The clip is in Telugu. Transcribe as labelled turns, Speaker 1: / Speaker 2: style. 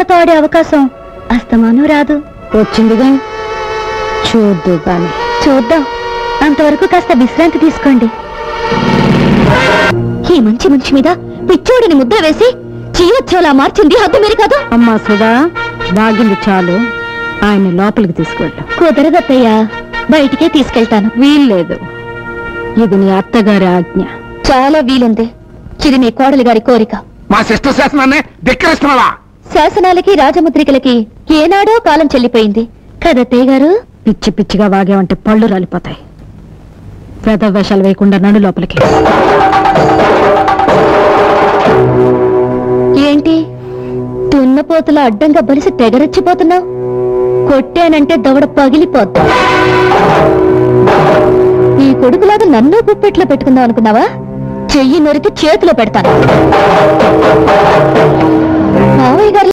Speaker 1: నాతో ఆడే అవకాశం అస్తమానం రాదు. వచ్చిందిగా, చూద్దు గాని. చూద్దాం, అంతవరకు కాస్త విశ్రాంతి తీసుకోండి. ఈ మంచి మనిషి మీద పిచ్చోడిని ముద్ర వేసి చీవచ్చోలా మార్చింది హద్దు మీరు కాదు. అమ్మా సుధా, బాగింది చాలు, ఆయన లోపలికి తీసుకెళ్ళు. కుదరదత్తయ్యా, బయటికే తీసుకెళ్తాను. వీల్లేదు, ఇది నీ అత్తగారి ఆజ్ఞ. చాలా వీలుంది, ఇది నీ కోడలి గారి కోరిక.
Speaker 2: మా సిస్టర్ శాసనాన్ని ధిక్కరిస్తున్నావా?
Speaker 1: శాసనాలకి రాజముద్రికలకి ఏనాడో కాలం చెల్లిపోయింది కదత్తయ్య గారు. పిచ్చి పిచ్చిగా వాగేవంటే పళ్ళు రాలిపోతాయి. పెద్ద వేషాలు వేయకుండా నడు లోపలికి. ఏంటి తున్నపోతులా అడ్డంగా బలిసి తెగరచ్చిపోతున్నావు? కొట్టానంటే దవడ పగిలిపోతా. ఈ కొడుకులాగా నన్ను గుప్పెట్లో పెట్టుకుందాం అనుకున్నావా? చెయ్యి నొరికి చేతిలో పెడతాను. మావయ్య గారు